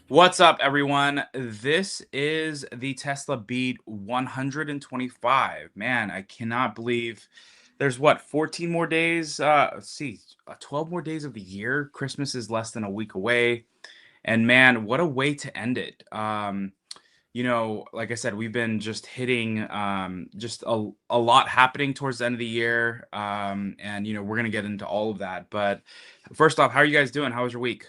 What's up, everyone? This is the Tesla Beat 125. Man, I cannot believe there's what, 14 more days? Let's see, 12 more days of the year. Christmas is less than a week away. And man, what a way to end it. Like I said, we've been just hitting just a lot happening towards the end of the year. And we're going to get into all of that. But first off, how are you guys doing? How was your week?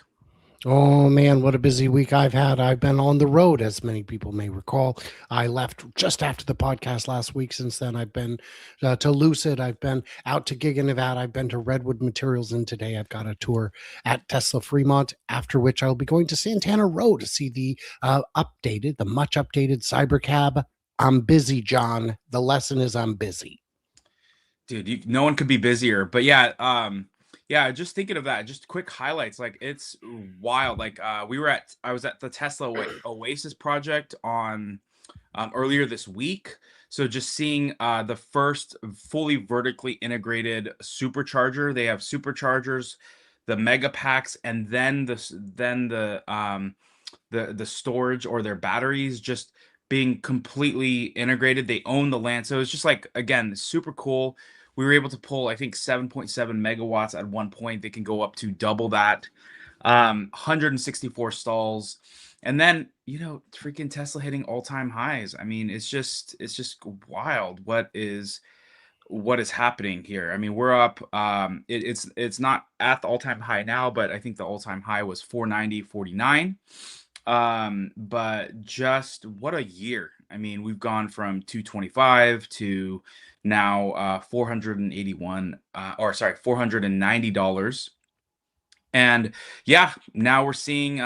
Oh man, what a busy week I've had. I've been on the road, as many people may recall. I left just after the podcast last week. Since then, I've been to Lucid. I've been out to Gig in Nevada. I've been to Redwood Materials. And today I've got a tour at Tesla Fremont, after which I'll be going to Santana Row to see the the much updated Cybercab. I'm busy, John. The lesson is I'm busy. Dude, no one could be busier. But yeah, yeah, just thinking of that, just quick highlights. Like it's wild. Like I was at the Tesla Oasis project on earlier this week. So just seeing the first fully vertically integrated supercharger. They have superchargers, the mega packs, and then the storage or their batteries just being completely integrated. They own the land. So it's just like, again, super cool. We were able to pull, I think, 7.7 megawatts at one point. They can go up to double that. 164 stalls. And then, freaking Tesla hitting all-time highs. I mean, it's just wild what is happening here. I mean, we're up it's not at the all-time high now, but I think the all-time high was 490.49. But just what a year. I mean, we've gone from 225 to now 481 or sorry, $490. And yeah, now we're seeing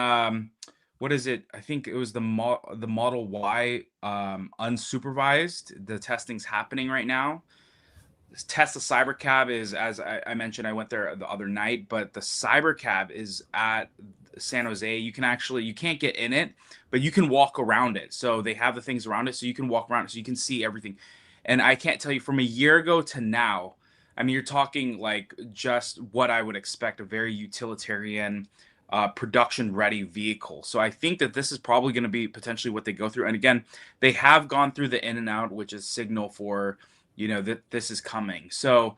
what is it? I think it was the Model Y unsupervised. The testing's happening right now. This Tesla Cybercab is, as I mentioned, I went there the other night, but the Cybercab is at San Jose. You can't get in it, but you can walk around it. So they have the things around it, so you can walk around it, so you can see everything. And I can't tell you, from a year ago to now, I mean, you're talking like just what I would expect, a very utilitarian, production ready vehicle. So I think that this is probably going to be potentially what they go through. And again, they have gone through the in and out, which is signal for, that this is coming. So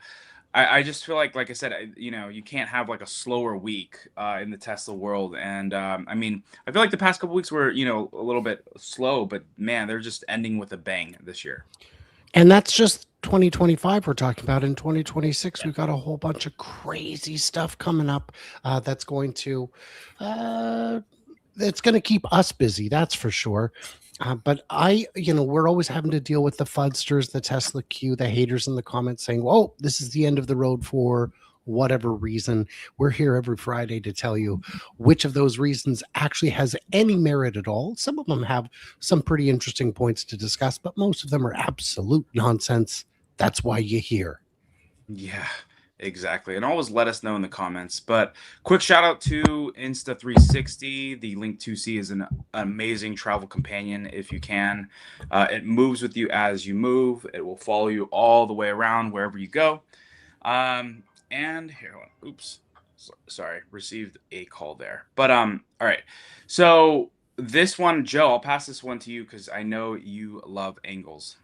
I just feel like I said, you can't have like a slower week in the Tesla world. And I mean, I feel like the past couple weeks were, a little bit slow, but man, they're just ending with a bang this year. And that's just 2025 we're talking about. In 2026, Yeah. we've got a whole bunch of crazy stuff coming up that's going to uh, keep us busy, that's for sure. But we're always having to deal with the fudsters, the Tesla Q, the haters in the comments saying, "Whoa, this is the end of the road for whatever reason." We're here every Friday to tell you which of those reasons actually has any merit at all. Some of them have some pretty interesting points to discuss, but most of them are absolute nonsense. That's why you're here. Yeah, exactly. And always let us know in the comments. But quick shout out to Insta360. The Link 2C is an amazing travel companion if you can. It moves with you as you move. It will follow you all the way around wherever you go. And here, oops, sorry, received a call there. But all right. So this one, Joe, I'll pass this one to you because I know you love angles.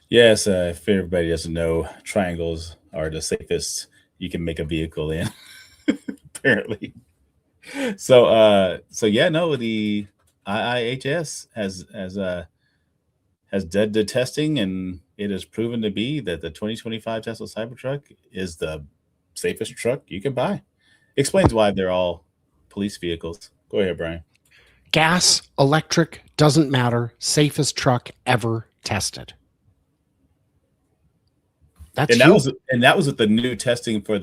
Yes, if everybody doesn't know, triangles are the safest you can make a vehicle in, apparently. So yeah, no, the IIHS has done the testing, and it has proven to be that the 2025 Tesla Cybertruck is the safest truck you can buy. Explains why they're all police vehicles. Go ahead, Brian. Gas, electric, doesn't matter. Safest truck ever tested. That's And huge. that was with the new testing for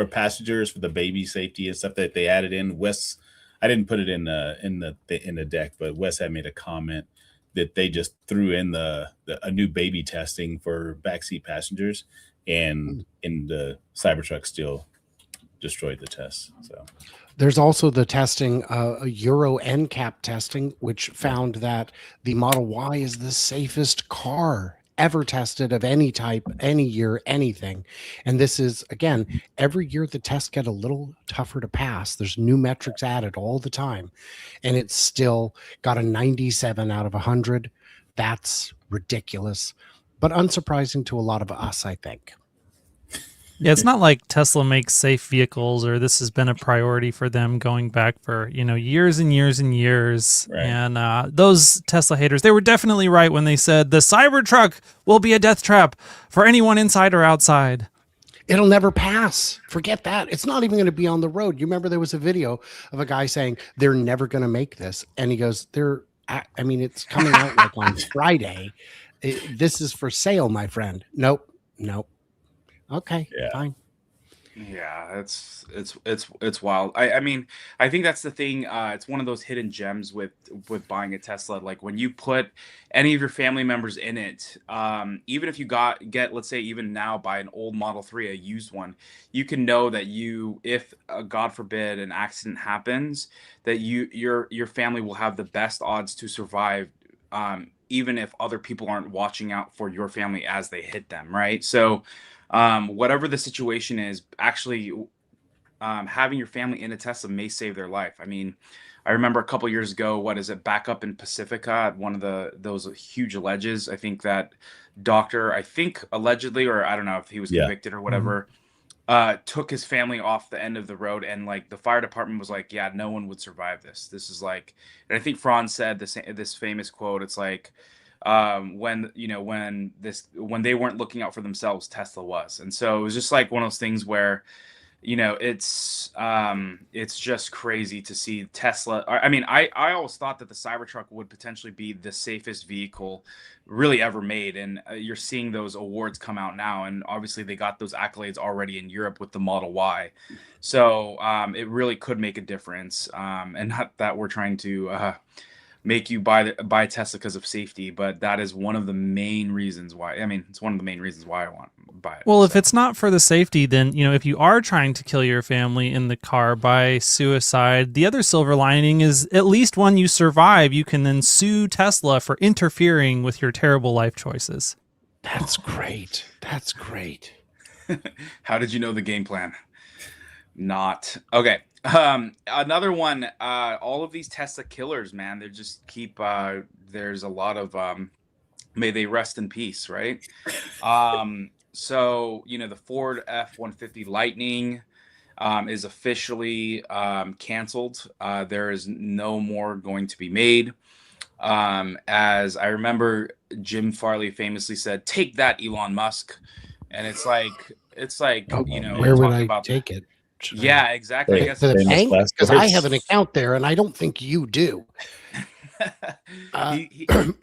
passengers, for the baby safety and stuff that they added in. Wes, I didn't put it in the deck, but Wes had made a comment that they just threw in a new baby testing for backseat passengers, and in the Cybertruck still destroyed the test. So There's also the testing, Euro NCAP testing, which found that the Model Y is the safest car ever tested of any type, any year, anything. And this is, again, every year the tests get a little tougher to pass. There's new metrics added all the time, and it's still got a 97 out of 100. That's ridiculous, but unsurprising to a lot of us, I think. Yeah, it's not like Tesla makes safe vehicles, or this has been a priority for them going back for, years and years and years. Right. And those Tesla haters, they were definitely right when they said the Cybertruck will be a death trap for anyone inside or outside. It'll never pass. Forget that. It's not even going to be on the road. You remember there was a video of a guy saying they're never going to make this. And he goes, it's coming out like on Friday. This is for sale, my friend. Nope. Okay, fine. Yeah, it's wild. I mean, I think that's the thing. It's one of those hidden gems with buying a Tesla. Like when you put any of your family members in it, even if you get, let's say, even now buy an old Model 3, a used one, you can know that if God forbid an accident happens, that your family will have the best odds to survive, even if other people aren't watching out for your family as they hit them, right? So whatever the situation is, actually having your family in a Tesla may save their life. I mean, I remember a couple years ago, back up in Pacifica at one of those huge ledges. I think that doctor, allegedly, or I don't know if he was convicted or whatever, took his family off the end of the road, and like the fire department was like, yeah, no one would survive this. This is like, and I think Franz said this famous quote. It's like, when they weren't looking out for themselves, Tesla was. And so it was just like one of those things where, it's just crazy to see Tesla. I mean, I always thought that the Cybertruck would potentially be the safest vehicle really ever made. And you're seeing those awards come out now. And obviously they got those accolades already in Europe with the Model Y. So it really could make a difference. And not that we're trying to make you buy Tesla because of safety, but that is one of the main reasons why. I mean, it's one of the main reasons why I want to buy it. Well, if it's not for the safety, then, if you are trying to kill your family in the car by suicide, the other silver lining is at least when you survive, you can then sue Tesla for interfering with your terrible life choices. That's great. How did you know the game plan? Not. Okay. Another one, all of these Tesla killers, man, they just keep, there's a lot of, may they rest in peace, right? So, the Ford F-150 Lightning, is officially, canceled. There is no more going to be made. As I remember, Jim Farley famously said, "Take that, Elon Musk." And it's like, where would I take it? Yeah, exactly. I guess To the bank, because I have an account there, and I don't think you do.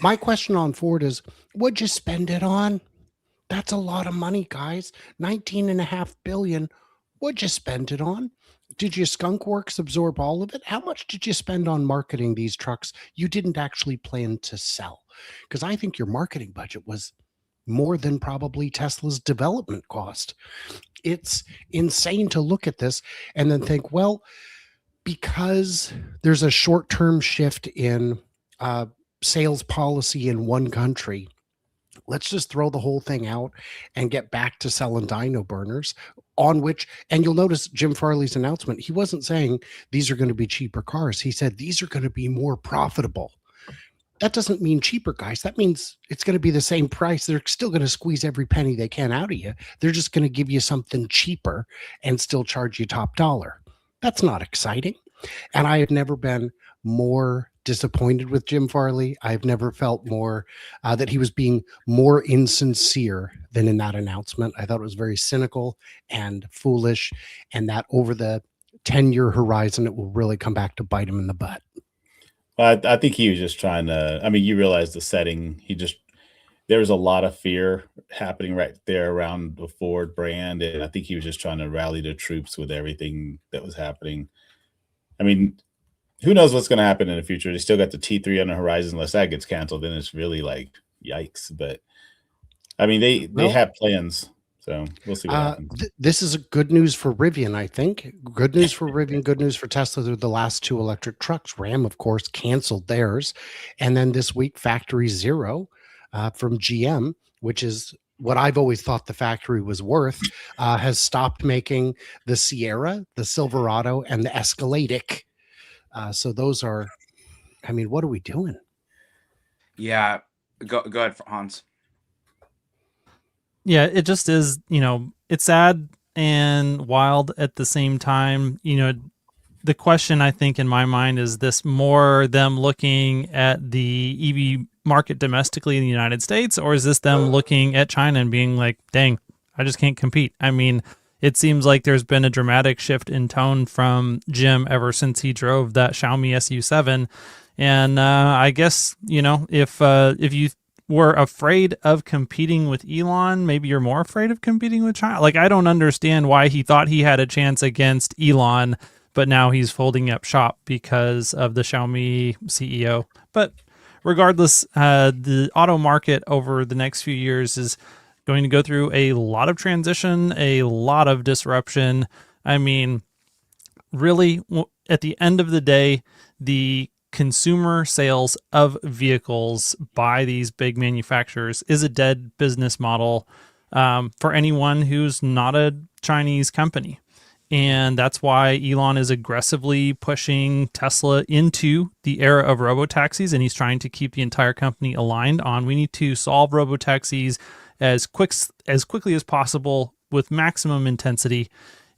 My question on Ford is, what'd you spend it on? That's a lot of money, guys. $19.5 billion. What'd you spend it on? Did your skunk works absorb all of it? How much did you spend on marketing these trucks you didn't actually plan to sell? Because I think your marketing budget was more than probably Tesla's development cost. It's insane to look at this and then think, well, because there's a short-term shift in sales policy in one country, let's just throw the whole thing out and get back to selling dyno burners, on which, and you'll notice Jim Farley's announcement, he wasn't saying these are going to be cheaper cars. He said these are going to be more profitable. That doesn't mean cheaper, guys. That means it's going to be the same price. They're still going to squeeze every penny they can out of you. They're just going to give you something cheaper and still charge you top dollar. That's not exciting. And I have never been more disappointed with Jim Farley. I've never felt more that he was being more insincere than in that announcement. I thought it was very cynical and foolish, and that over the 10-year horizon, it will really come back to bite him in the butt. I think he was just trying to, you realize the setting. There was a lot of fear happening right there around the Ford brand. And I think he was just trying to rally the troops with everything that was happening. Who knows what's going to happen in the future? They still got the T3 on the horizon. Unless that gets canceled, then it's really like, yikes. But they have plans. So we'll see what happens. This is good news for Rivian, I think. Good news for Rivian, good news for Tesla. They're the last two electric trucks. Ram, of course, canceled theirs. And then this week, Factory Zero from GM which is what I've always thought the factory was worth, has stopped making the Sierra, the Silverado, and the Escalade. So those are, I mean, what are we doing? Yeah, go ahead, Hans. Yeah, it just is, it's sad and wild at the same time. The question I think in my mind is this more them looking at the EV market domestically in the United States, or is this them looking at China and being like, dang, I just can't compete? I mean, it seems like there's been a dramatic shift in tone from Jim ever since he drove that Xiaomi SU7. And I guess, if you were afraid of competing with Elon, maybe you're more afraid of competing with China. Like, I don't understand why he thought he had a chance against Elon, but now he's folding up shop because of the Xiaomi CEO. But regardless, the auto market over the next few years is going to go through a lot of transition, a lot of disruption. I mean, really, at the end of the day, the consumer sales of vehicles by these big manufacturers is a dead business model for anyone who's not a Chinese company. And that's why Elon is aggressively pushing Tesla into the era of robotaxis, and he's trying to keep the entire company aligned on we need to solve robotaxis as quickly as possible with maximum intensity.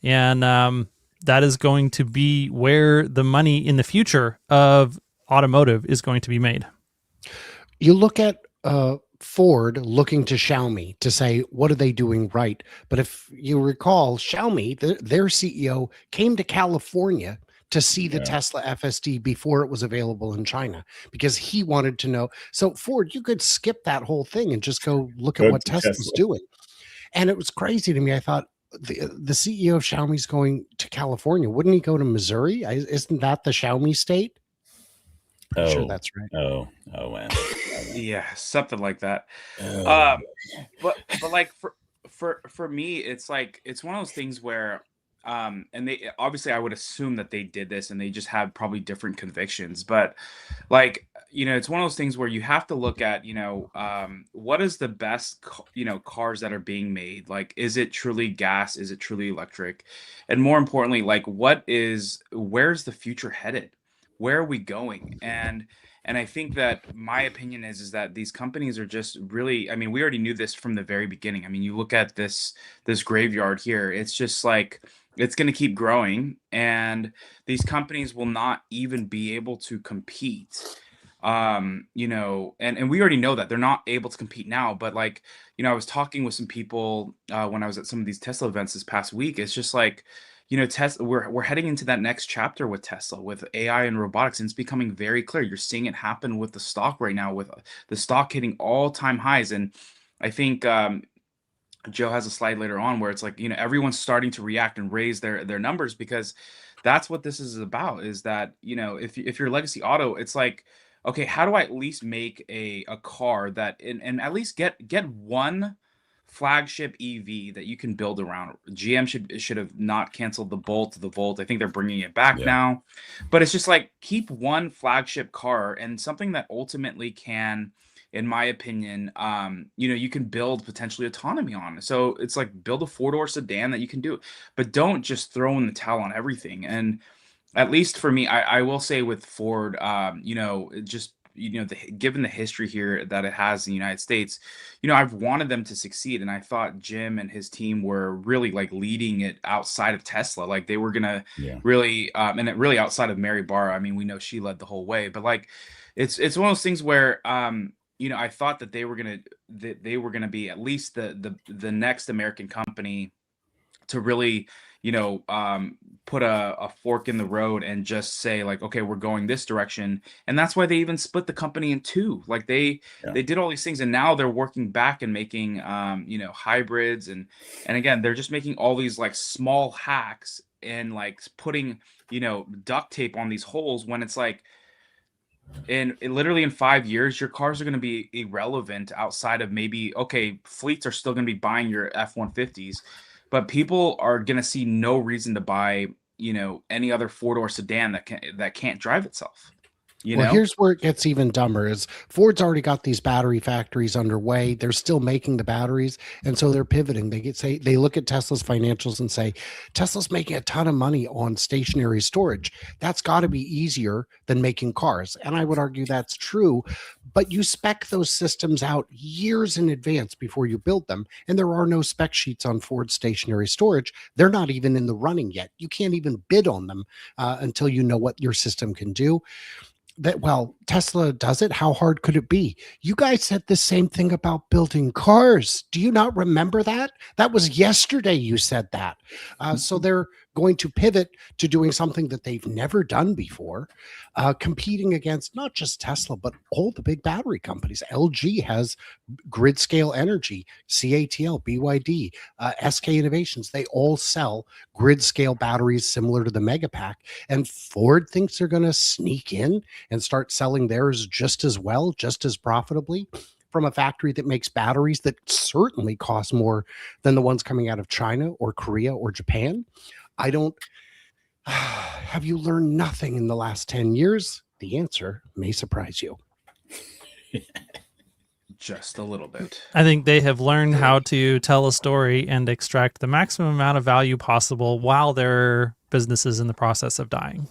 And that is going to be where the money in the future of automotive is going to be made. You look at Ford looking to Xiaomi to say, what are they doing right? But if you recall, Xiaomi, their CEO, came to California to see the Tesla FSD before it was available in China because he wanted to know. So Ford, you could skip that whole thing and just go look at what Tesla's doing. And it was crazy to me. I thought the CEO of Xiaomi's going to California. Wouldn't he go to Missouri? Isn't that the Xiaomi state? I'm sure that's right. Oh man. Yeah, something like that. But like for me, it's like it's one of those things where and they obviously I would assume that they did this and they just have probably different convictions, but like it's one of those things where you have to look at what is the best cars that are being made. Like, is it truly gas, is it truly electric, and more importantly, like where's the future headed, where are we going? And I think that my opinion is that these companies are just really, I mean, we already knew this from the very beginning. I mean, you look at this graveyard here, it's just like it's going to keep growing, and these companies will not even be able to compete. And we already know that they're not able to compete now, but like, I was talking with some people when I was at some of these Tesla events this past week. It's just like, Tesla, we're heading into that next chapter with Tesla, with AI and robotics, and it's becoming very clear. You're seeing it happen with the stock right now, with the stock hitting all-time highs. And I think Joe has a slide later on where it's like, everyone's starting to react and raise their numbers, because that's what this is about, is that, if you're Legacy Auto, it's like, okay, how do I at least make a car that and at least get one flagship EV that you can build around. GM should have not canceled the Volt. I think they're bringing it back now, but it's just like, keep one flagship car and something that ultimately can, in my opinion, you can build potentially autonomy on. So it's like, build a 4-door sedan that you can do, but don't just throw in the towel on everything. And at least for me, I will say with Ford, just given the history here that it has in the United States, I've wanted them to succeed, and I thought Jim and his team were really like leading it outside of Tesla. Like, they were gonna really, and it really outside of Mary Barra. I mean, we know she led the whole way, but like, it's one of those things where, I thought that they were gonna be at least the next American company to really, put a fork in the road and just say like, okay, we're going this direction. And that's why they even split the company in two. Like, they did all these things, and now they're working back and making hybrids, and again, they're just making all these like small hacks and like putting duct tape on these holes, when it's like, literally in 5 years, your cars are going to be irrelevant outside of maybe, okay, fleets are still going to be buying your F-150s, but people are going to see no reason to buy, any other 4-door sedan that can't drive itself. You Well, know? here's where it gets even dumber is Ford's already got these battery factories underway. They're still making the batteries. And so they're pivoting. They look at Tesla's financials and say, Tesla's making a ton of money on stationary storage. That's got to be easier than making cars. And I would argue that's true, but you spec those systems out years in advance before you build them. And there are no spec sheets on Ford stationary storage. They're not even in the running yet. You can't even bid on them until you know what your system can do. That, well, Tesla does it. How hard could it be? You guys said the same thing about building cars. Do you not remember that? That was yesterday you said that. So they're going to pivot to doing something that they've never done before, competing against not just Tesla, but all the big battery companies. LG has grid scale energy, CATL, BYD, SK Innovations. They all sell grid scale batteries similar to the Megapack. And Ford thinks they're going to sneak in and start selling theirs just as well, just as profitably from a factory that makes batteries that certainly cost more than the ones coming out of China or Korea or Japan. I don't. Have you learned nothing in the last 10 years? The answer may surprise you. Just a little bit. I think they have learned how to tell a story and extract the maximum amount of value possible while their business is in the process of dying.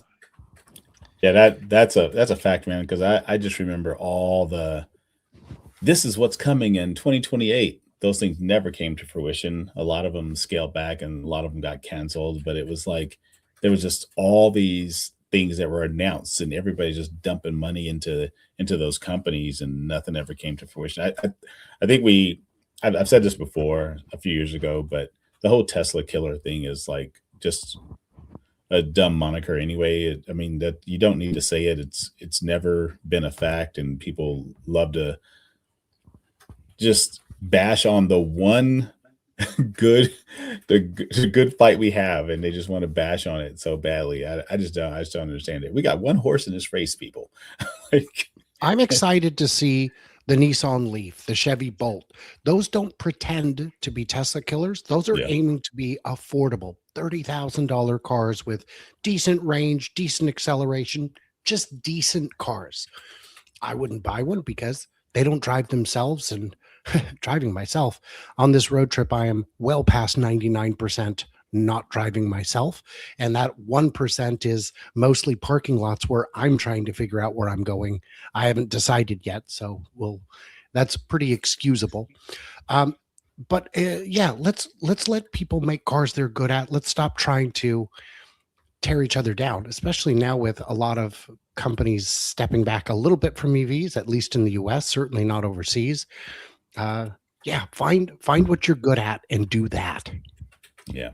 Yeah, that's a fact, man. Because I just remember all this is what's coming in 2028. Those things never came to fruition. A lot of them scaled back, and a lot of them got canceled. But it was like there was just all these things that were announced, and everybody's just dumping money into those companies, and nothing ever came to fruition. I think I've said this before a few years ago, but the whole Tesla killer thing is like just a dumb moniker anyway. I mean, that you don't need to say it. It's never been a fact, and people love to just bash on the one good the good fight we have, and they just want to bash on it so badly. I just don't understand it. We got one horse in this race, people. Like, I'm excited to see the Nissan Leaf, the Chevy Bolt. Those don't pretend to be Tesla killers. Those are yeah, aiming to be affordable, $30,000 cars with decent range, decent acceleration, just decent cars. I wouldn't buy one because they don't drive themselves. And driving myself on this road trip, I am well past 99% not driving myself. And that 1% is mostly parking lots where I'm trying to figure out where I'm going. I haven't decided yet. So that's pretty excusable. But yeah, let's let people make cars they're good at. Let's stop trying to tear each other down, especially now with a lot of companies stepping back a little bit from EVs, at least in the US, certainly not overseas. Yeah, find what you're good at and do that. yeah.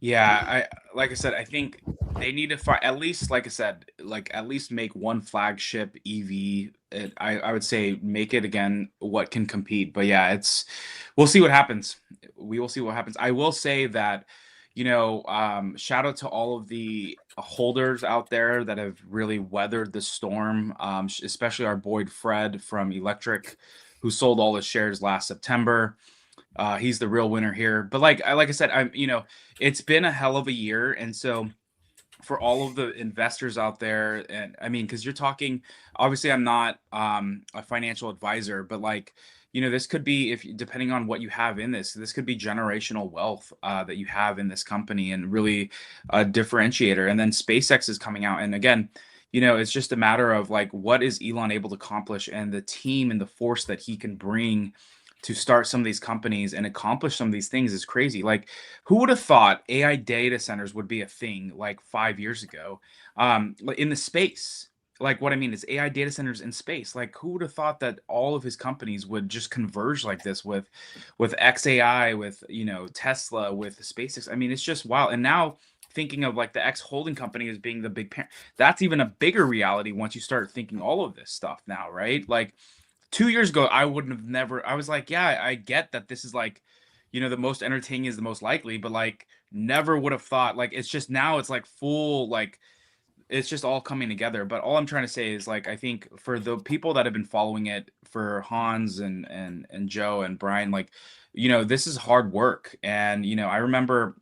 Yeah, like I said, I think they need to find at least, like I said, like at least make one flagship EV. I would say make it again what can compete. But yeah, we'll see what happens. We will see what happens. I will say that, shout out to all of the holders out there that have really weathered the storm, especially our boy Fred from Electric, who sold all his shares last September. He's the real winner here. But like I said, it's been a hell of a year, and so for all of the investors out there, and I mean, because you're talking, obviously, I'm not a financial advisor, but like, this could be, if depending on what you have in this could be generational wealth that you have in this company, and really a differentiator. And then SpaceX is coming out, and again, it's just a matter of like, what is Elon able to accomplish, and the team and the force that he can bring to start some of these companies and accomplish some of these things is crazy. Like, who would have thought AI data centers would be a thing like 5 years ago? In the space, like what I mean is AI data centers in space. Like, who would have thought that all of his companies would just converge like this with XAI, with Tesla, with SpaceX? I mean, it's just wild. And now thinking of like the X holding company as being the big parent, that's even a bigger reality once you start thinking all of this stuff now, right? Like, 2 years ago, I wouldn't have never. I was like, yeah, I get that this is like, the most entertaining is the most likely, but like, never would have thought. Like, it's just now, it's like full, like, it's just all coming together. But all I'm trying to say is, like, I think for the people that have been following it, for Hans and Joe and Brian, like, this is hard work. And I remember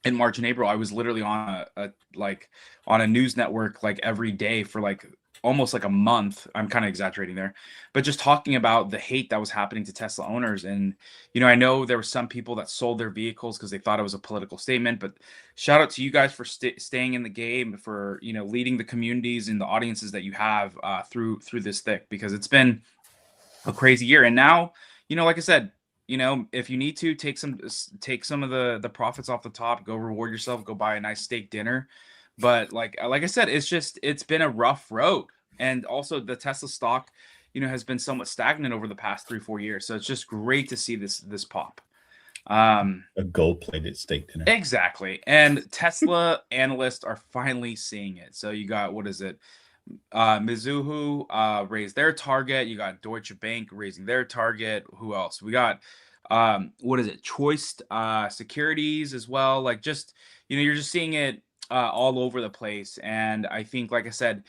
in March and April, I was literally on a news network like every day for like almost like a month. I'm kind of exaggerating there, but just talking about the hate that was happening to Tesla owners. And I know there were some people that sold their vehicles because they thought it was a political statement. But shout out to you guys for staying in the game, for leading the communities and the audiences that you have through this thick, because it's been a crazy year. And now, like I said, if you need to take some of the profits off the top, go reward yourself, go buy a nice steak dinner. But like I said, it's been a rough road. And also the Tesla stock, has been somewhat stagnant over the past 3-4 years. So it's just great to see this pop. A gold-plated steak dinner. Exactly. And Tesla analysts are finally seeing it. So you got, what is it? Mizuho raised their target. You got Deutsche Bank raising their target. Who else? We got what is it? Choice Securities as well. Like, just you're just seeing it all over the place. And I think, like I said,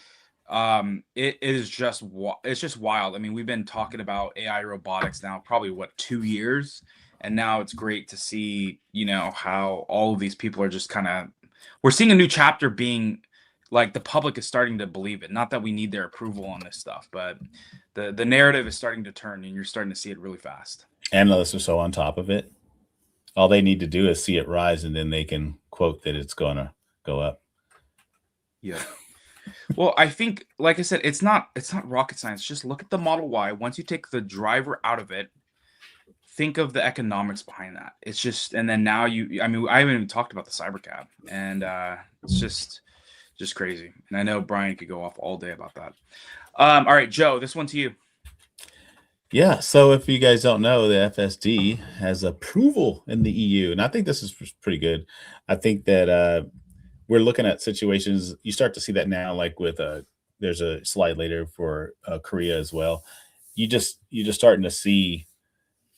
it is just it's just wild. I mean, we've been talking about AI robotics now probably 2 years, and now it's great to see how all of these people are just kind of, we're seeing a new chapter being, like, the public is starting to believe it. Not that we need their approval on this stuff, but the narrative is starting to turn, and you're starting to see it really fast. Analysts are so on top of it. All they need to do is see it rise, and then they can quote that it's going to go up. Yeah. Well, I think, like I said, it's not rocket science. Just look at the Model Y. Once you take the driver out of it, think of the economics behind that. It's just, and then now I mean, I haven't even talked about the Cybercab, and it's just crazy. And I know Brian could go off all day about that. All right, Joe, this one to you. Yeah, so if you guys don't know, the FSD has approval in the EU, and I think this is pretty good. I think that we're looking at situations, you start to see that now, like with there's a slide later for Korea as well. You're just starting to see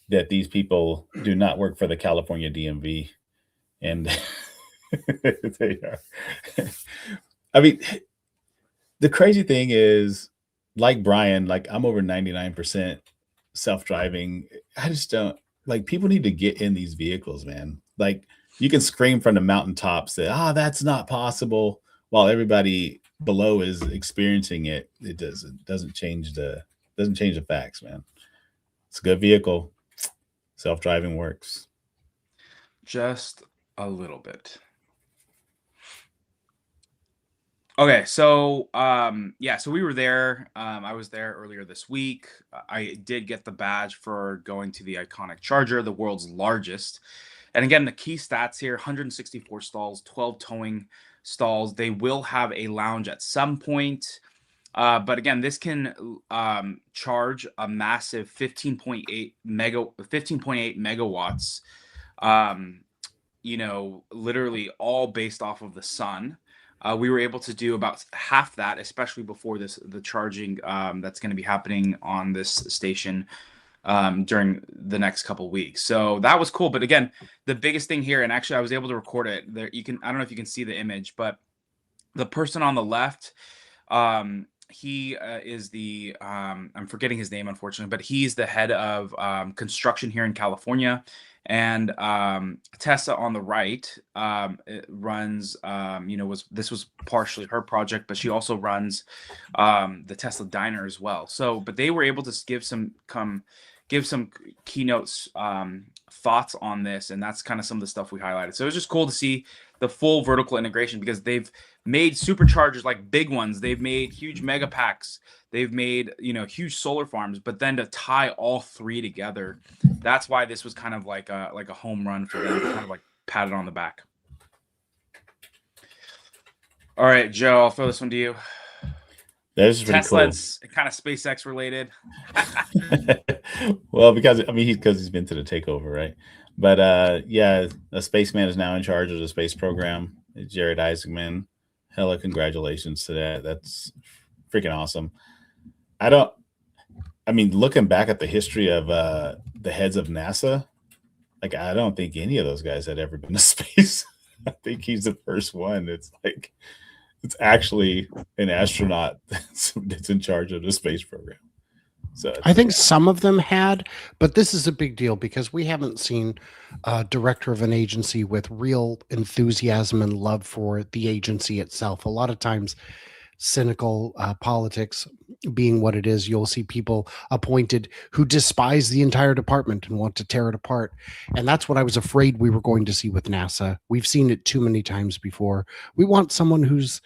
that these people do not work for the California DMV, and they are. I mean, the crazy thing is, like Brian, like I'm over 99% self-driving. I just don't, like, people need to get in these vehicles, man. Like, you can scream from the mountaintops that that's not possible, while everybody below is experiencing it. It doesn't change the facts, man. It's a good vehicle. Self-driving works. Just a little bit. Okay, so so we were there. I was there earlier this week. I did get the badge for going to the iconic Charger, the world's largest. And again, the key stats here: 164 stalls, 12 towing stalls. They will have a lounge at some point. But again, this can charge a massive 15.8 megawatts. Literally all based off of the sun. We were able to do about half that, especially before the charging that's going to be happening on this station during the next couple weeks. So that was cool. But again, the biggest thing here, and actually I was able to record it there. I don't know if you can see the image, but the person on the left, he is the I'm forgetting his name, unfortunately, but he's the head of construction here in California. And Tessa on the right runs, this was partially her project, but she also runs the Tesla Diner as well. So, but they were able to give some keynotes, thoughts on this, and that's kind of some of the stuff we highlighted. So it was just cool to see the full vertical integration, because they've made superchargers, like big ones. They've made huge mega packs. They've made, huge solar farms, but then to tie all three together, that's why this was kind of like a home run for them, kind of like patted on the back. All right, Joe, I'll throw this one to you. That is pretty Tesla, cool. it's kind of SpaceX related. Well, because he's been to the takeover, right? But a spaceman is now in charge of the space program. Jared Isaacman. Hella congratulations to that. That's freaking awesome. Looking back at the history of the heads of NASA, like, I don't think any of those guys had ever been to space. I think he's the first one. It's actually an astronaut that's in charge of the space program. So I think some of them had, but this is a big deal because we haven't seen a director of an agency with real enthusiasm and love for the agency itself. A lot of times, cynical politics being what it is, you'll see people appointed who despise the entire department and want to tear it apart. And that's what I was afraid we were going to see with NASA. We've seen it too many times before. We want someone who's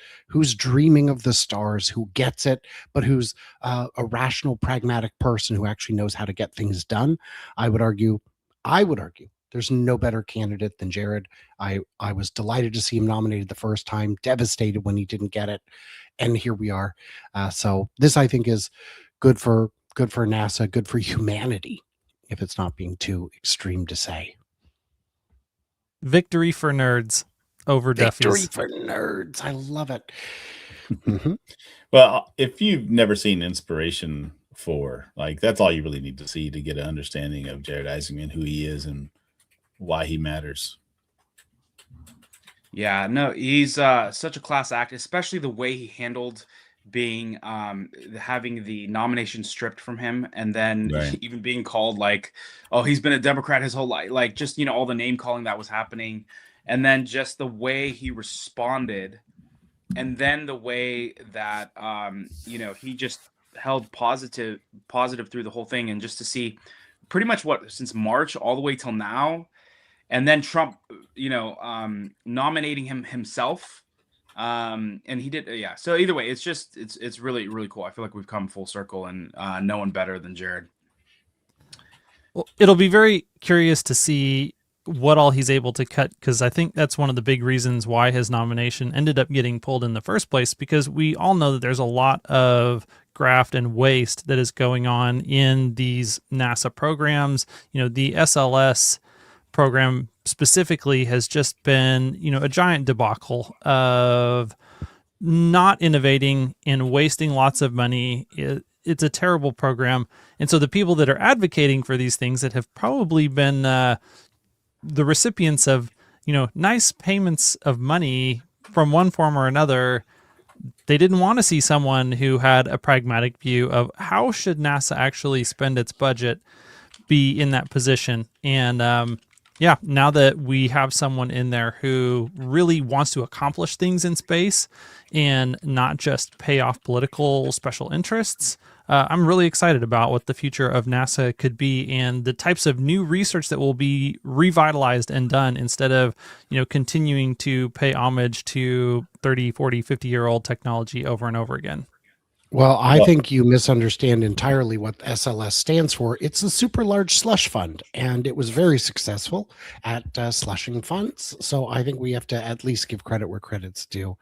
dreaming of the stars, who gets it, but who's a rational, pragmatic person who actually knows how to get things done. I would argue, I would argue. There's no better candidate than Jared. I was delighted to see him nominated the first time, devastated when he didn't get it, and here we are. So this, I think, is good for NASA, good for humanity, if it's not being too extreme to say. Victory for nerds over Victory Duffy's. for nerds. I love it. Mm-hmm. Well, if you've never seen Inspiration 4, like that's all you really need to see to get an understanding of Jared Isaacman, who he is, and why he matters. Yeah, no, he's such a class act, especially the way he handled being having the nomination stripped from him, and then Right. even being called like, oh, he's been a Democrat his whole life, like just all the name calling that was happening, and then just the way he responded, and then the way that he just held positive through the whole thing, and just to see pretty much what since March all the way till now. And then Trump, nominating him himself, and he did, yeah. So either way, it's really really cool. I feel like we've come full circle, and no one better than Jared. Well, it'll be very curious to see what all he's able to cut, because I think that's one of the big reasons why his nomination ended up getting pulled in the first place, because we all know that there's a lot of graft and waste that is going on in these NASA programs. The SLS program specifically has just been, a giant debacle of not innovating and wasting lots of money. It's a terrible program. And so the people that are advocating for these things that have probably been the recipients of, nice payments of money from one form or another, they didn't want to see someone who had a pragmatic view of how should NASA actually spend its budget be in that position. And yeah, now that we have someone in there who really wants to accomplish things in space and not just pay off political special interests, I'm really excited about what the future of NASA could be and the types of new research that will be revitalized and done instead of, continuing to pay homage to 30, 40, 50-year-old technology over and over again. Well, I think you misunderstand entirely what SLS stands for. It's the Super Large Slush Fund, and it was very successful at slushing funds. So I think we have to at least give credit where credit's due.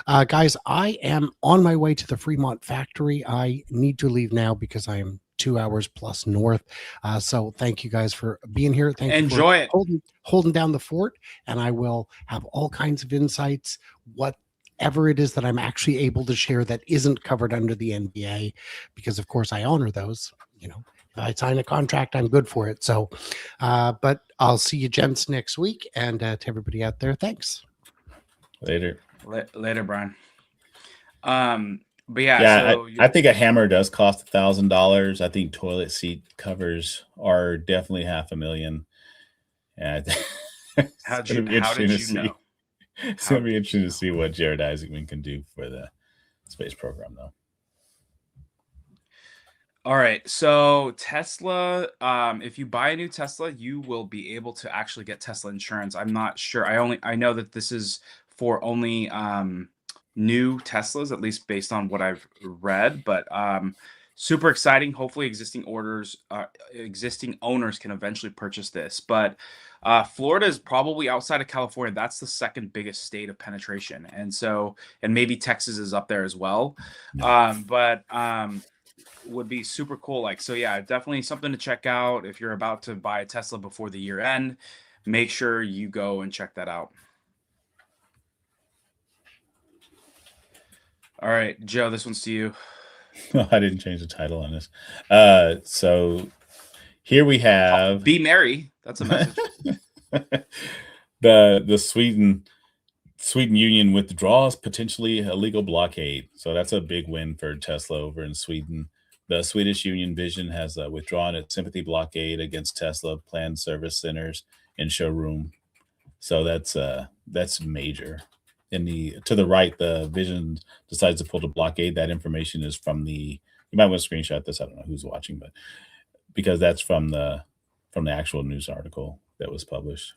Guys, I am on my way to the Fremont factory. I need to leave now because I am 2 hours plus north. So thank you guys for being here. Thank you Enjoy it. holding down the fort, and I will have all kinds of insights. Whatever it is that I'm actually able to share that isn't covered under the NDA, because of course I honor those. If I sign a contract, I'm good for it. So, but I'll see you gents next week, and to everybody out there, thanks. Later, Brian. But yeah, so I think a hammer does cost $1,000. I think toilet seat covers are definitely $500,000. And how did you know? It's going to be interesting to see what Jared Isaacman can do for the space program, though. All right. So Tesla, if you buy a new Tesla, you will be able to actually get Tesla insurance. I'm not sure. I know that this is for only new Teslas, at least based on what I've read, but super exciting. Hopefully existing owners can eventually purchase this. But Florida is probably outside of California. That's the second biggest state of penetration. And maybe Texas is up there as well. But would be super cool. So yeah, definitely something to check out. If you're about to buy a Tesla before the year end, make sure you go and check that out. All right, Joe, this one's to you. No, I didn't change the title on this. So here we have Be merry. That's a message. the Sweden Union withdraws potentially illegal blockade. So that's a big win for Tesla over in Sweden. The Swedish Union Vision has withdrawn its sympathy blockade against Tesla planned service centers and showroom. So that's major. In the to the right, the Vision decides to pull the blockade. That information is from the. You might want to screenshot this. I don't know who's watching, but because that's from the actual news article that was published.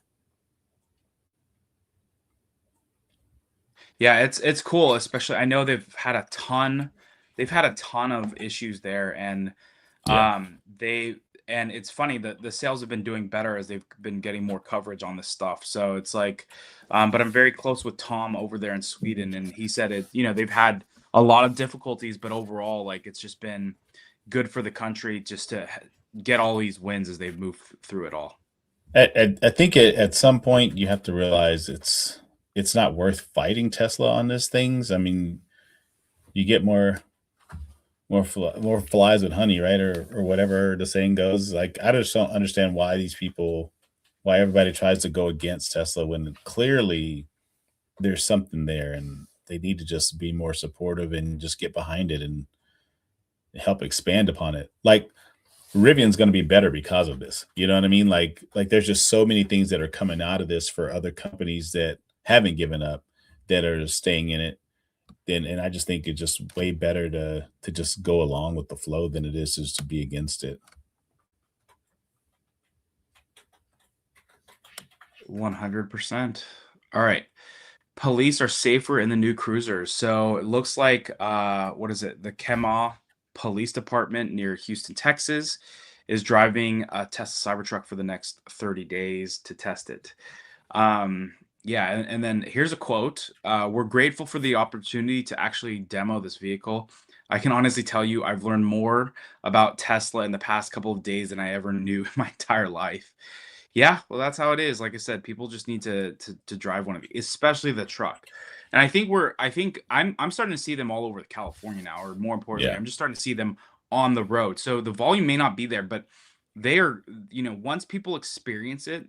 Yeah, it's cool, especially I know they've had a ton of issues there, and Yeah. they and it's funny that the sales have been doing better as they've been getting more coverage on this stuff. So it's like, but I'm very close with Tom over there in Sweden, and he said it, they've had a lot of difficulties, but overall, like it's just been good for the country just to get all these wins as they've moved through it all. I think at some point you have to realize it's not worth fighting Tesla on these things. I mean, you get more flies with honey, right? Or whatever the saying goes. Like I just don't understand why everybody tries to go against Tesla when clearly there's something there, and they need to just be more supportive and just get behind it and help expand upon it. Like Rivian's going to be better because of this. You know what I mean? Like there's just so many things that are coming out of this for other companies that haven't given up, that are staying in it. And I just think it's just way better to just go along with the flow than it is just to be against it. 100%. All right. Police are safer in the new cruisers. So it looks like what is it? The Kemah Police Department near Houston, Texas, is driving a Tesla Cybertruck for the next 30 days to test it. Yeah, and then here's a quote. We're grateful for the opportunity to actually demo this vehicle. I can honestly tell you I've learned more about Tesla in the past couple of days than I ever knew in my entire life. Yeah, well, that's how it is. Like I said, people just need to drive one of these, especially the truck. And I think I'm starting to see them all over California now, or more importantly, Yeah. I'm just starting to see them on the road. So the volume may not be there, but they are, once people experience it,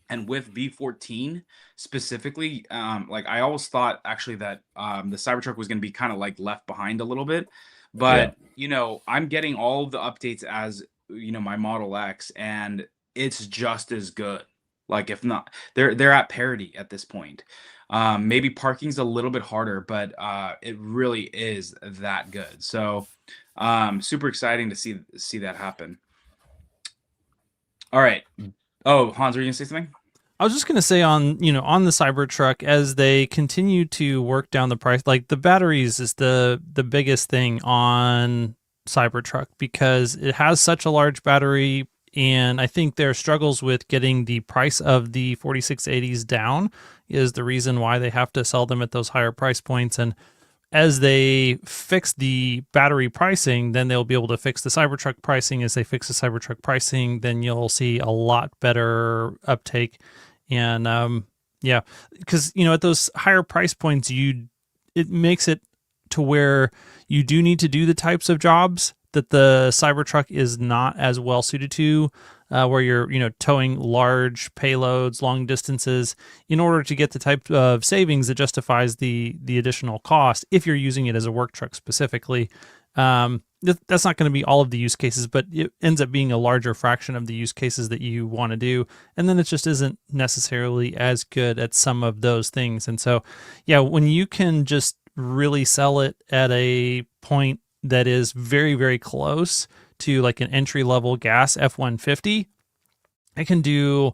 and with V14 specifically, like I always thought actually that the Cybertruck was going to be kind of like left behind a little bit, Yeah. but I'm getting all of the updates as my Model X, and it's just as good. Like if not, they're at parity at this point. Maybe parking's a little bit harder, but it really is that good. So super exciting to see that happen. All right. Oh, Hans, were you gonna say something? I was just gonna say on the Cybertruck, as they continue to work down the price, like the batteries is the biggest thing on Cybertruck because it has such a large battery, and I think their struggles with getting the price of the 4680s down is the reason why they have to sell them at those higher price points. And as they fix the battery pricing, then they'll be able to fix the Cybertruck pricing. As they fix the Cybertruck pricing, then you'll see a lot better uptake. And yeah, because at those higher price points, it makes it to where you do need to do the types of jobs that the Cybertruck is not as well suited to, where you're towing large payloads, long distances, in order to get the type of savings that justifies the additional cost if you're using it as a work truck specifically. That's not going to be all of the use cases, but it ends up being a larger fraction of the use cases that you want to do. And then it just isn't necessarily as good at some of those things. And so, yeah, when you can just really sell it at a point that is very, very close to like an entry level gas F-150, it can do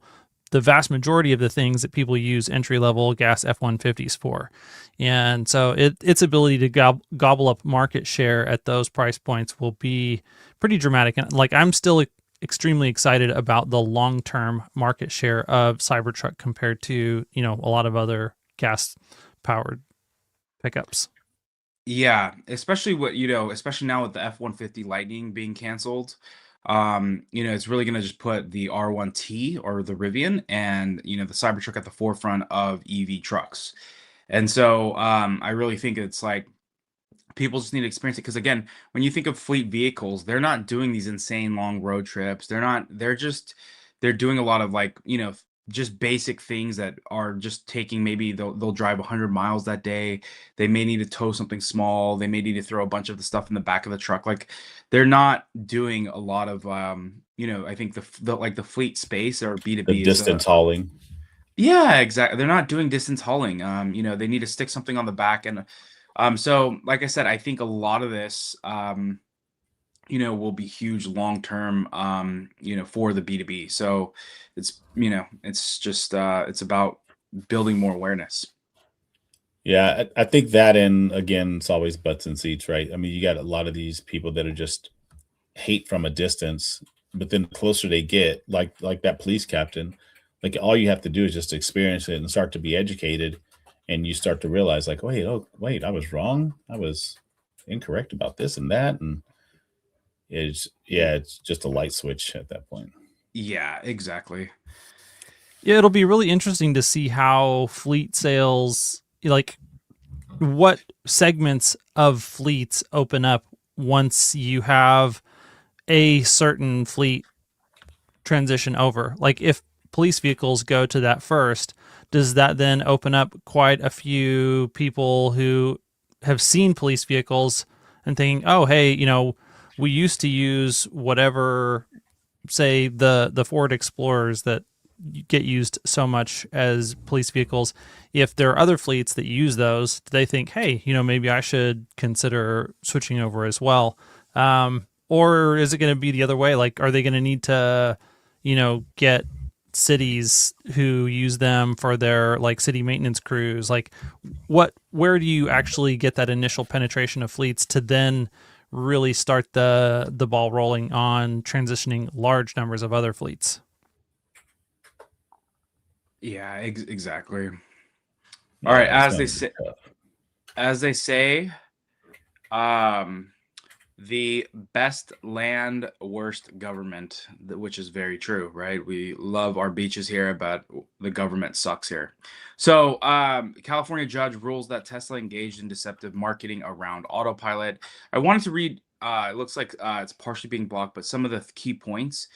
the vast majority of the things that people use entry level gas F-150s for. And so its ability to gobble up market share at those price points will be pretty dramatic. And like, I'm still extremely excited about the long-term market share of Cybertruck compared to, a lot of other gas powered pickups. Yeah, especially especially now with the F-150 Lightning being canceled, it's really gonna just put the R1T or the Rivian and the Cybertruck at the forefront of EV trucks. And so I really think it's like people just need to experience it because again, when you think of fleet vehicles, they're not doing these insane long road trips. They're not. They're doing a lot of like just basic things that are just taking, maybe they'll drive 100 miles that day. They may need to tow something small. They may need to throw a bunch of the stuff in the back of the truck. Like, they're not doing a lot of I think the fleet space or The B2B is distance hauling. yeah, exactly. They're not doing distance hauling. They need to stick something on the back. And so like I said, I think a lot of this will be huge long term for the B2B. So it's just it's about building more awareness. Yeah, I think that, and again, it's always butts and seats, right? I mean, you got a lot of these people that are just hate from a distance, but then the closer they get, like that police captain, like all you have to do is just experience it and start to be educated, and you start to realize, like, wait, I was wrong. I was incorrect about this and that, and it's just a light switch at that point. Yeah, exactly. Yeah, it'll be really interesting to see how fleet sales, like what segments of fleets open up once you have a certain fleet transition over. Like if police vehicles go to that first, does that then open up quite a few people who have seen police vehicles and thinking, oh, hey, we used to use whatever, say the Ford Explorers that get used so much as police vehicles. If there are other fleets that use those, they think, hey, maybe I should consider switching over as well. Or is it going to be the other way? Like, are they going to need to, get cities who use them for their like city maintenance crews? Like, where do you actually get that initial penetration of fleets to then really start the ball rolling on transitioning large numbers of other fleets? Yeah, exactly. Yeah, All right, it's gonna be tough. as they say, the best land, worst government, which is very true, right? We love our beaches here, but the government sucks here. So, California judge rules that Tesla engaged in deceptive marketing around autopilot. I wanted to read, it looks like it's partially being blocked, but some of the key points.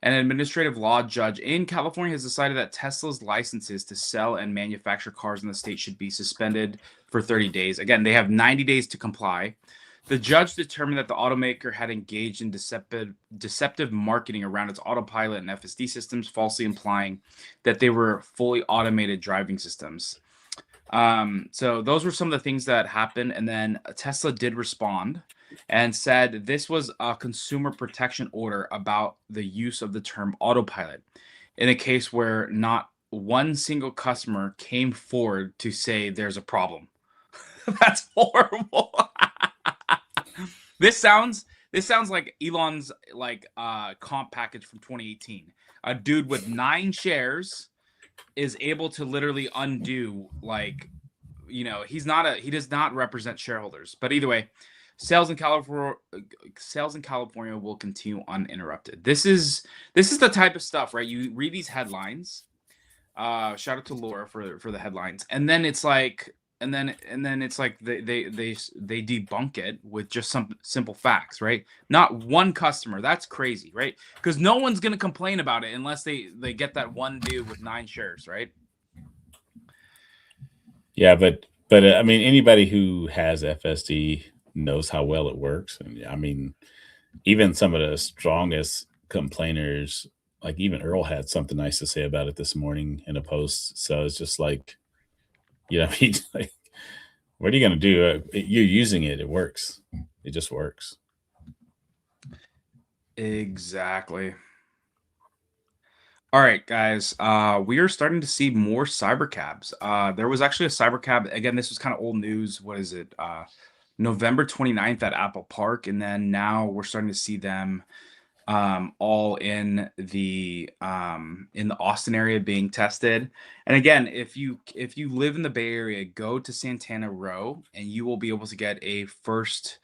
An administrative law judge in California has decided that Tesla's licenses to sell and manufacture cars in the state should be suspended for 30 days. Again, they have 90 days to comply. The judge determined that the automaker had engaged in deceptive marketing around its autopilot and FSD systems, falsely implying that they were fully automated driving systems. So those were some of the things that happened. And then Tesla did respond and said this was a consumer protection order about the use of the term autopilot in a case where not one single customer came forward to say there's a problem. That's horrible. This sounds like Elon's like comp package from 2018. A dude with 9 shares is able to literally undo, like, he does not represent shareholders. But either way, sales in California will continue uninterrupted. This is the type of stuff, right? You read these headlines. Shout out to Laura for the headlines, and then it's like, they debunk it with just some simple facts, right? Not one customer. That's crazy, right? Because no one's gonna complain about it unless they get that one dude with 9 shares, right? Yeah, but I mean, anybody who has FSD knows how well it works, and I mean, even some of the strongest complainers, like even Earl had something nice to say about it this morning in a post. So it's just like, I mean, like, what are you going to do? You're using it. It works. It just works. Exactly. All right, guys. We are starting to see more cybercabs. There was actually a cybercab. Again, this was kind of old news. What is it? November 29th at Apple Park. And then now we're starting to see them all in the Austin area being tested. And again, if you live in the Bay Area, go to Santana Row and you will be able to get a first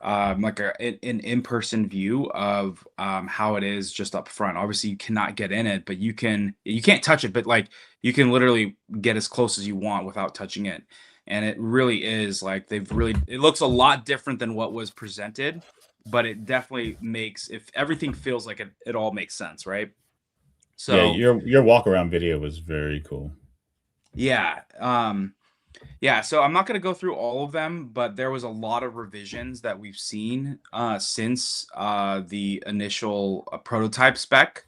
like an in-person view of how it is just up front. Obviously you cannot get in it, but you can't touch it, but like you can literally get as close as you want without touching it. And it really is like it looks a lot different than what was presented, but it definitely makes, if everything feels like it all makes sense, right? Yeah, So your walk around video was very cool. yeah, yeah, so I'm not going to go through all of them, but there was a lot of revisions that we've seen since the initial prototype spec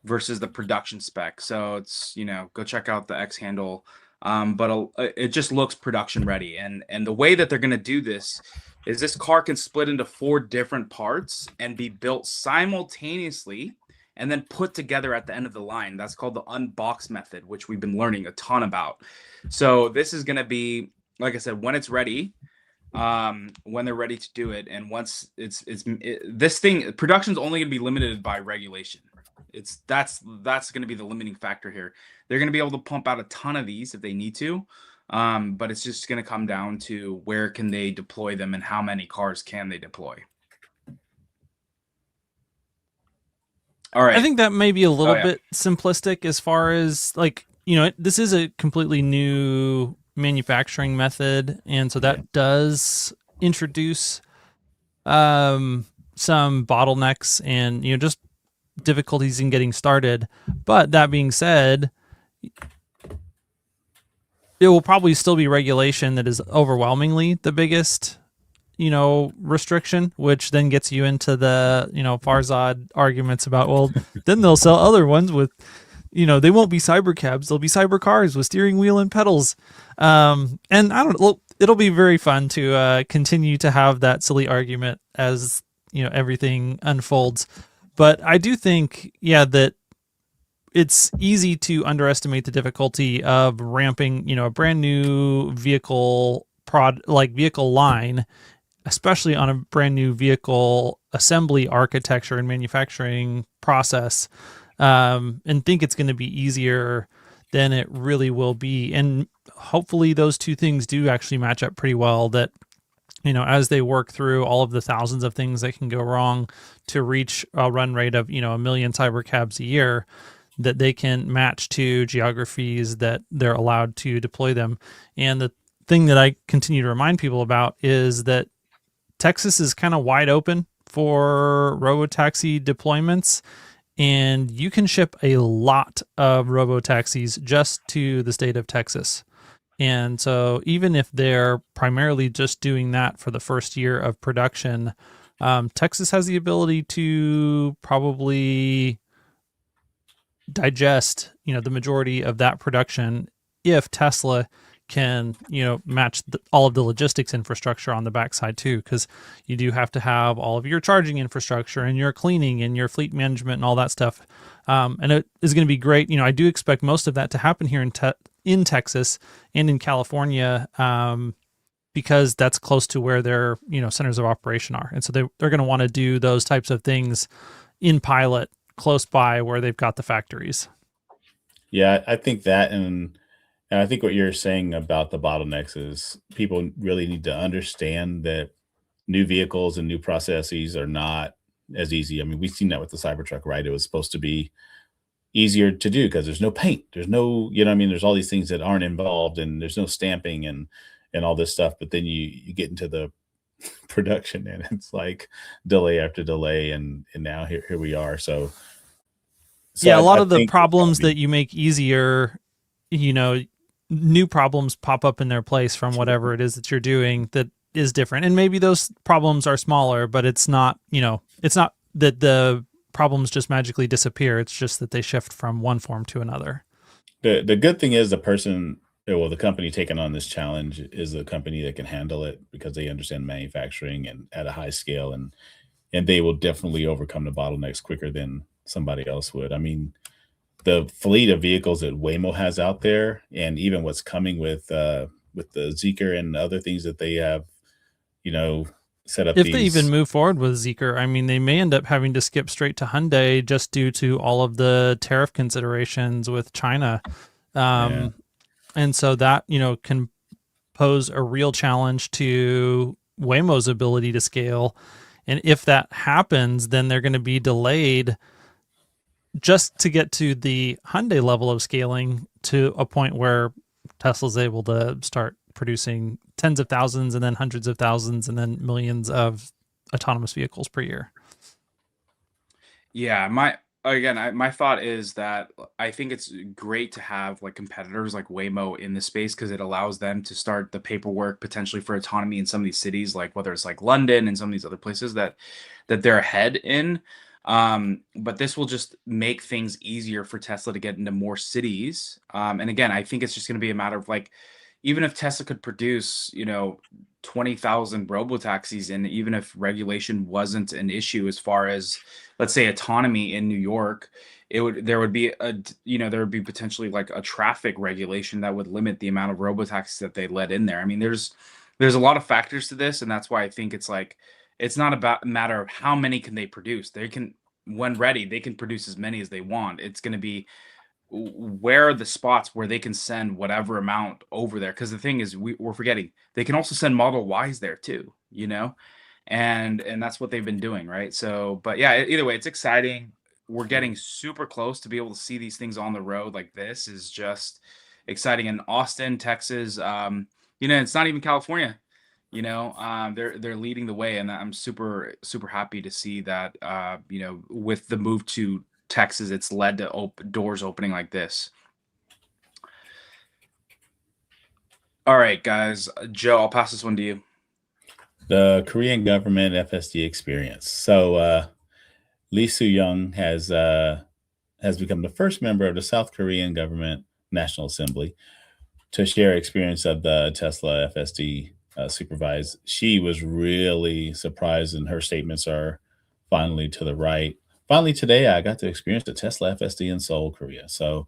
versus the production spec. So it's, go check out the X handle. But it just looks production ready. And the way that they're going to do this is this car can split into 4 different parts and be built simultaneously and then put together at the end of the line. That's called the unbox method, which we've been learning a ton about. So this is going to be, like I said, when it's ready, when they're ready to do it, and once this thing, production's only going to be limited by regulation. That's going to be the limiting factor here. They're going to be able to pump out a ton of these if they need to, but it's just going to come down to where can they deploy them and how many cars can they deploy. All right. I think that may be a little bit simplistic as far as like, this is a completely new manufacturing method, and so that does introduce some bottlenecks and just difficulties in getting started. But that being said, it will probably still be regulation that is overwhelmingly the biggest restriction, which then gets you into the Farzad arguments about, well, then they'll sell other ones with they won't be cyber cabs, they'll be cyber cars with steering wheel and pedals. And I don't know, it'll be very fun to continue to have that silly argument as everything unfolds. But I do think that it's easy to underestimate the difficulty of ramping a brand new vehicle vehicle line, especially on a brand new vehicle assembly architecture and manufacturing process, and think it's going to be easier than it really will be. And hopefully those two things do actually match up pretty well, that as they work through all of the thousands of things that can go wrong to reach a run rate of 1 million cyber cabs a year, that they can match to geographies that they're allowed to deploy them. And the thing that I continue to remind people about is that Texas is kind of wide open for robotaxi deployments, and you can ship a lot of robotaxis just to the state of Texas. And so even if they're primarily just doing that for the first year of production, Texas has the ability to probably digest, the majority of that production if Tesla can, match all of the logistics infrastructure on the backside too, because you do have to have all of your charging infrastructure and your cleaning and your fleet management and all that stuff. And it is going to be great. I do expect most of that to happen here in Texas and in California, because that's close to where their centers of operation are, and so they're going to want to do those types of things in pilot close by where they've got the factories. Yeah, I think that, and I think what you're saying about the bottlenecks is people really need to understand that new vehicles and new processes are not as easy. I mean, we've seen that with the Cybertruck, right? It was supposed to be easier to do because there's no paint, there's no, there's all these things that aren't involved, and there's no stamping and all this stuff. But then you get into the production, and it's like delay after delay, and now here we are. So yeah, a lot of the problems that you make easier, new problems pop up in their place from whatever it is that you're doing that is different. And maybe those problems are smaller, but it's not, it's not that the problems just magically disappear. It's just that they shift from one form to another. The good thing is the company taking on this challenge is a company that can handle it because they understand manufacturing and at a high scale, and they will definitely overcome the bottlenecks quicker than somebody else would. I mean, the fleet of vehicles that Waymo has out there, and even what's coming with the Zeekr and other things that they have, set up. If they even move forward with Zeekr, I mean, they may end up having to skip straight to Hyundai just due to all of the tariff considerations with China. And so that, can pose a real challenge to Waymo's ability to scale. And if that happens, then they're going to be delayed just to get to the Hyundai level of scaling to a point where Tesla's able to start producing tens of thousands and then hundreds of thousands and then millions of autonomous vehicles per year. Yeah, again, my thought is that I think it's great to have like competitors like Waymo in the space because it allows them to start the paperwork potentially for autonomy in some of these cities, like whether it's like London and some of these other places that they're ahead in. But this will just make things easier for Tesla to get into more cities. And again, I think it's just going to be a matter of like, even if Tesla could produce, 20,000 robotaxis, and even if regulation wasn't an issue as far as, let's say, autonomy in New York, there would be there would be potentially like a traffic regulation that would limit the amount of robotaxis that they let in there. I mean, there's a lot of factors to this, and that's why I think it's like it's not about a matter of how many can they produce. They can, when ready, they can produce as many as they want. It's going to be where are the spots where they can send whatever amount over there, because the thing is we're forgetting they can also send Model Ys there too, and that's what they've been doing, right? So but yeah, either way, it's exciting. We're getting super close to be able to see these things on the road. Like, this is just exciting. In Austin, Texas, it's not even California, they're leading the way, and I'm super super happy to see that, with the move to Texas, it's led to doors opening like this. All right, guys. Joe, I'll pass this one to you. The Korean government FSD experience. So Lee Soo-young has become the first member of the South Korean government National Assembly to share experience of the Tesla FSD supervised. She was really surprised, and her statements are finally to the right. Finally, today I got to experience the Tesla FSD in Seoul, Korea. So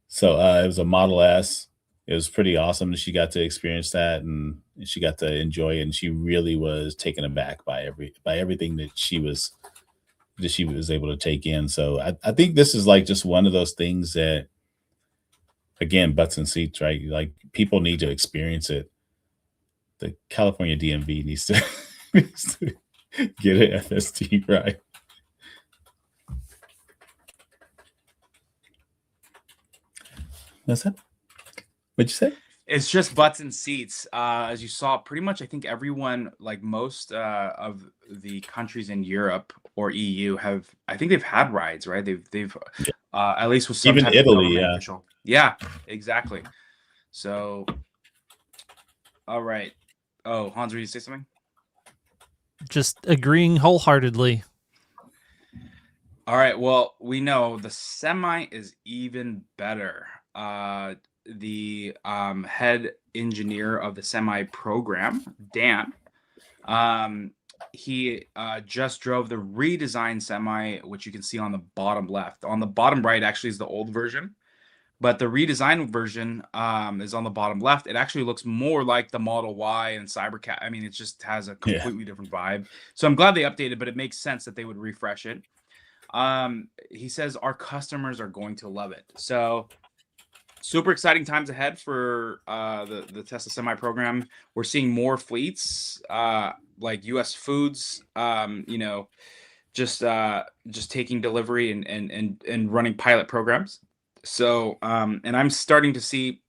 it was a Model S. It was pretty awesome that she got to experience that, and she got to enjoy it. And she really was taken aback by everything that she was able to take in. So I think this is like just one of those things that, again, butts and seats, right? Like, people need to experience it. The California DMV needs to, needs to get an FSD right. What's that? What'd you say? It's just butts and seats. As you saw, pretty much, I think everyone, like most of the countries in Europe or EU, I think they've had rides, right? They've at least with some even type Italy, of government yeah. official. Yeah, exactly. So, all right. Oh, Hans, were you say something? Just agreeing wholeheartedly. All right. Well, we know the Semi is even better. The head engineer of the Semi program, Dan, he just drove the redesigned Semi, which you can see on the bottom left. On the bottom right actually is the old version, but the redesigned version is on the bottom left. It actually looks more like the Model Y and Cybercat. I mean, it just has a completely different vibe. So I'm glad they updated, but it makes sense that they would refresh it. He says our customers are going to love it. So super exciting times ahead for the Tesla Semi program. We're seeing more fleets, like US Foods, just taking delivery and running pilot programs. So and I'm starting to see,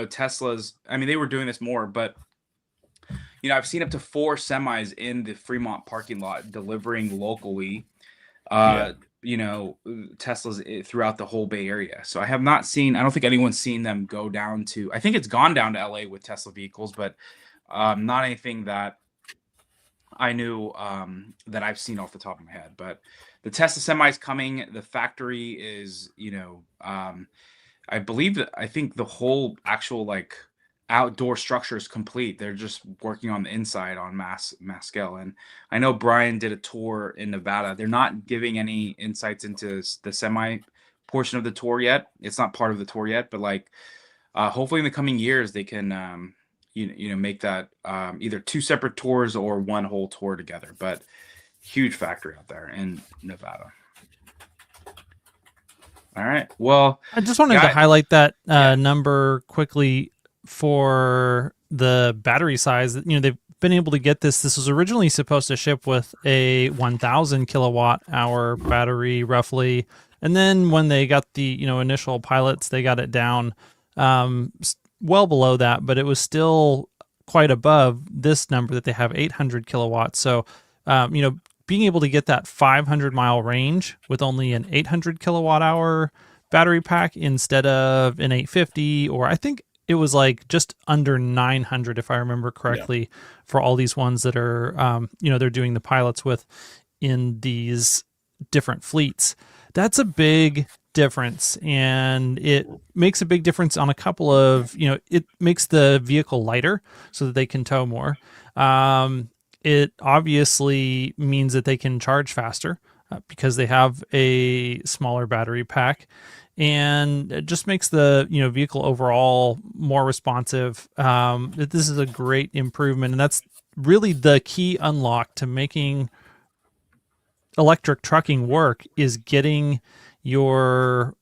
Tesla's, I mean, they were doing this more, but I've seen up to 4 semis in the Fremont parking lot delivering locally. Teslas throughout the whole Bay Area. So I don't think anyone's seen them go down to, I think it's gone down to LA with Tesla vehicles, but not anything that I knew that I've seen off the top of my head. But the Tesla Semi is coming. The factory is, I think the whole actual like outdoor structure is complete. They're just working on the inside on mass scale. And I know Brian did a tour in Nevada. They're not giving any insights into the Semi portion of the tour yet. It's not part of the tour yet, but like hopefully in the coming years they can make that either 2 separate tours or one whole tour together. But huge factory out there in Nevada. All right. Well, I just wanted to highlight that number quickly for the battery size. They've been able to get this. This was originally supposed to ship with a 1,000 kilowatt hour battery, roughly. And then when they got the initial pilots, they got it down well below that, but it was still quite above this number that they have 800 kilowatts. So, being able to get that 500-mile range with only an 800 kilowatt hour battery pack instead of an 850, or I think it was like just under 900 if I remember correctly, for all these ones that are they're doing the pilots with in these different fleets. That's a big difference, and it makes a big difference on a couple of, it makes the vehicle lighter so that they can tow more. It obviously means that they can charge faster because they have a smaller battery pack, and it just makes the vehicle overall more responsive. This is a great improvement, and that's really the key unlock to making electric trucking work, is getting your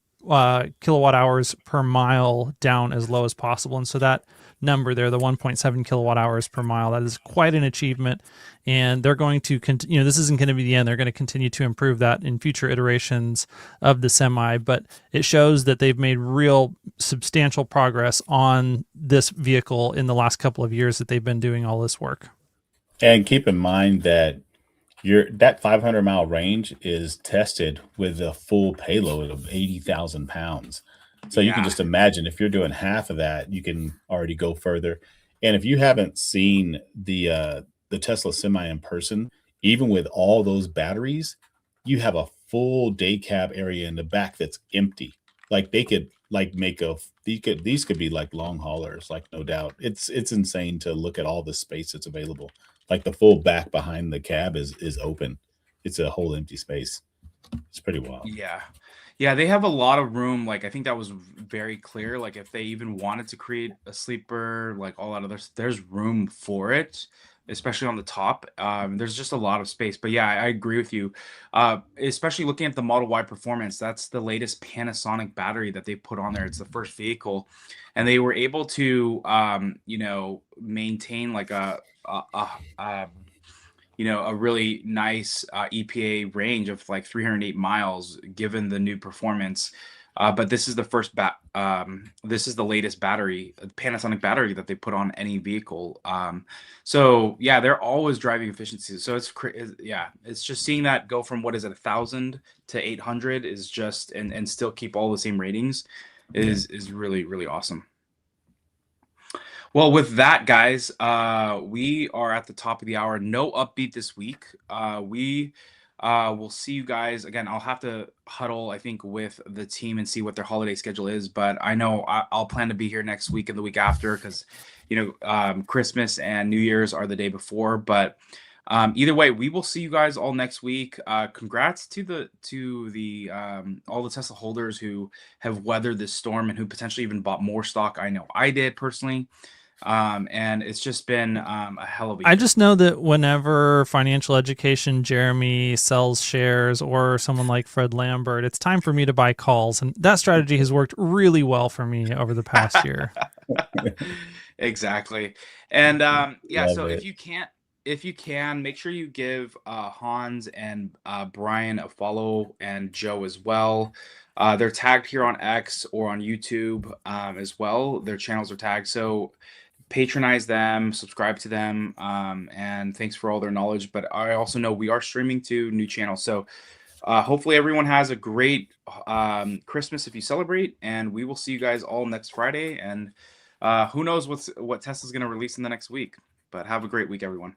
kilowatt hours per mile down as low as possible. And so that number there, the 1.7 kilowatt hours per mile, that is quite an achievement. And they're going to this isn't going to be the end. They're going to continue to improve that in future iterations of the Semi, but it shows that they've made real substantial progress on this vehicle in the last couple of years that they've been doing all this work. And keep in mind that that 500-mile range is tested with a full payload of 80,000 pounds. So you can just imagine, if you're doing half of that, you can already go further. And if you haven't seen the Tesla Semi in person, even with all those batteries, you have a full day cab area in the back that's empty. Like they could these could be like long haulers, like, no doubt. It's insane to look at all the space that's available. Like the full back behind the cab is open. It's a whole empty space. It's pretty wild. Yeah, they have a lot of room. Like, I think that was very clear. Like, if they even wanted to create a sleeper, like all that there's room for it, especially on the top. There's just a lot of space. But yeah, I agree with you. Especially looking at the Model Y performance, that's the latest Panasonic battery that they put on there. It's the first vehicle, and they were able to, maintain like a really nice EPA range of like 308 miles, given the new performance. But this is the this is the latest battery, Panasonic battery, that they put on any vehicle. So yeah, they're always driving efficiency. So it's just seeing that go from, what is it, 1,000 to 800 is just, and still keep all the same ratings is really, really awesome. Well, with that, guys, we are at the top of the hour. No upbeat this week. We will see you guys again. I'll have to huddle, I think, with the team and see what their holiday schedule is. But I know I'll plan to be here next week and the week after, because Christmas and New Year's are the day before. But either way, we will see you guys all next week. Congrats to the all the Tesla holders who have weathered this storm and who potentially even bought more stock. I know I did personally. And it's just been a hell of a year. I just know that whenever Financial Education Jeremy sells shares, or someone like Fred Lambert, it's time for me to buy calls, and that strategy has worked really well for me over the past year. Exactly. And so it. if you can, make sure you give Hans and Brian a follow, and Joe as well. They're tagged here on X or on YouTube as well. Their channels are tagged, so patronize them, subscribe to them, and thanks for all their knowledge. But I also know we are streaming to new channels, so hopefully everyone has a great Christmas if you celebrate, and we will see you guys all next Friday. And who knows what Tesla's going to release in the next week. But have a great week, everyone.